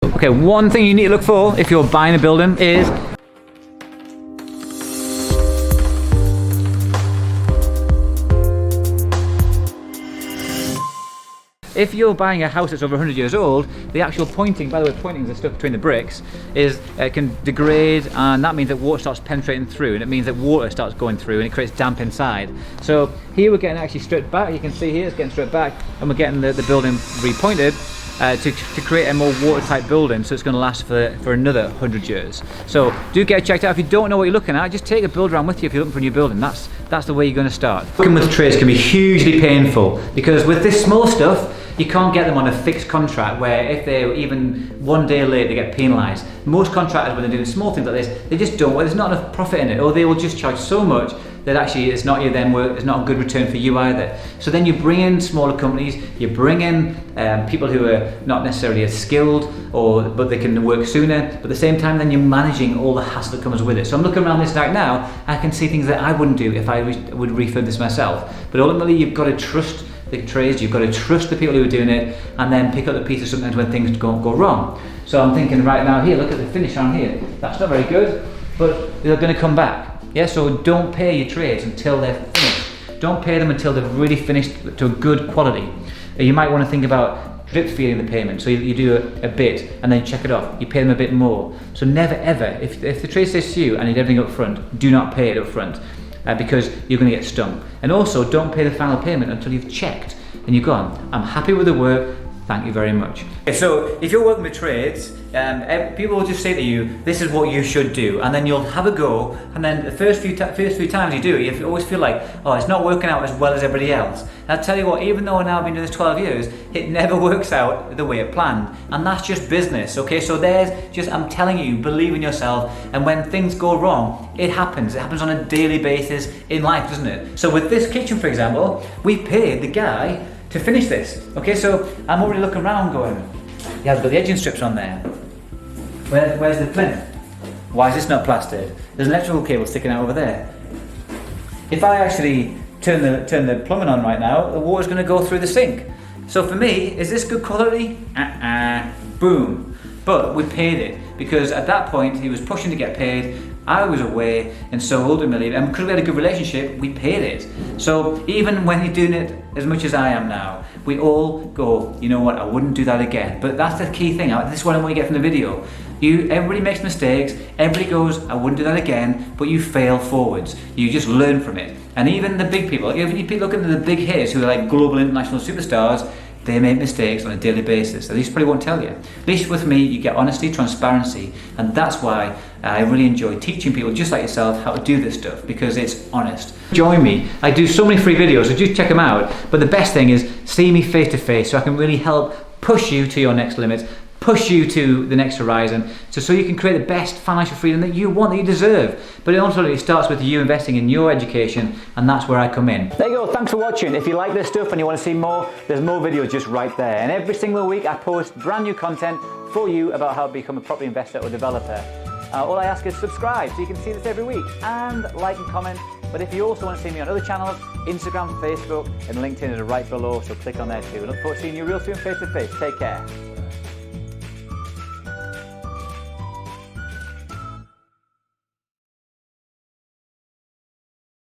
Okay, one thing you need to look for if you're buying a building is if you're buying a house that's over 100 years old, the actual pointing, by the way, pointing is the stuff between the bricks, can degrade, and that means that water starts penetrating through, and it means that water starts going through and it creates damp inside. So here we're getting actually stripped back. You can see here it's getting stripped back, and we're getting the building repointed to create a more watertight building, so it's going to last for another 100 years. So do get it checked out. If you don't know what you're looking at, just take a builder around with you if you're looking for a new building. That's the way you're going to start. Working with trades can be hugely painful, because with this small stuff, you can't get them on a fixed contract where if they're even one day late they get penalised. Most contractors, when they're doing small things like this, they just don't, there's not enough profit in it, or they will just charge so much that actually it's not it's not a good return for you either. So then you bring in smaller companies, you bring in people who are not necessarily as skilled, but they can work sooner, but at the same time then you're managing all the hassle that comes with it. So I'm looking around this right now, I can see things that I wouldn't do if I would refurb this myself. But ultimately you've got to trust the trades, you've got to trust the people who are doing it, and then pick up the pieces sometimes when things go wrong. So I'm thinking right now here, look at the finish on here. That's not very good, but they're going to come back. Yeah, so don't pay your trades until they're finished. Don't pay them until they've really finished to a good quality. You might want to think about drip feeding the payment. So you do a bit and then check it off. You pay them a bit more. So never ever, if the trade says to you, I need everything up front, do not pay it up front. Because you're going to get stung. And also don't pay the final payment until you've checked and you've gone, I'm happy with the work, thank you very much. So if you're working with trades, people will just say to you, this is what you should do, and then you'll have a go, and then the first few times you do it, you always feel like, oh, it's not working out as well as everybody else. And I'll tell you what, even though I've now been doing this 12 years, it never works out the way it planned, and that's just business, okay? So I'm telling you, believe in yourself, and when things go wrong, it happens on a daily basis in life, doesn't it? So with this kitchen, for example, we paid the guy to finish this, okay? So I'm already looking around going, he has got the edging strips on there. Where's the plinth? Why is this not plastered? There's an electrical cable sticking out over there. If I actually turn the plumbing on right now, the water's going to go through the sink. So for me, is this good quality? Boom. But we paid it, because at that point he was pushing to get paid, I was away, and so ultimately, and because we had a good relationship, we paid it. So even when you're doing it as much as I am now, we all go, you know what, I wouldn't do that again. But that's the key thing. This is what I want you to get from the video. Everybody makes mistakes, everybody goes, I wouldn't do that again, but you fail forwards. You just learn from it. And even the big people, if you look at the big hitters who are like global international superstars, they make mistakes on a daily basis. At least probably won't tell you. At least with me, you get honesty, transparency, and that's why I really enjoy teaching people just like yourself how to do this stuff, because it's honest. Join me. I do so many free videos, so just check them out. But the best thing is see me face to face, so I can really help push you to your next limits, push you to the next horizon, so you can create the best financial freedom that you want, that you deserve. But ultimately it starts with you investing in your education, and that's where I come in. There you go, thanks for watching. If you like this stuff and you want to see more, there's more videos just right there. And every single week I post brand new content for you about how to become a property investor or developer. All I ask is subscribe so you can see this every week, and like and comment. But if you also want to see me on other channels, Instagram, Facebook, and LinkedIn is right below, so click on there too. I look forward to seeing you real soon face to face. Take care.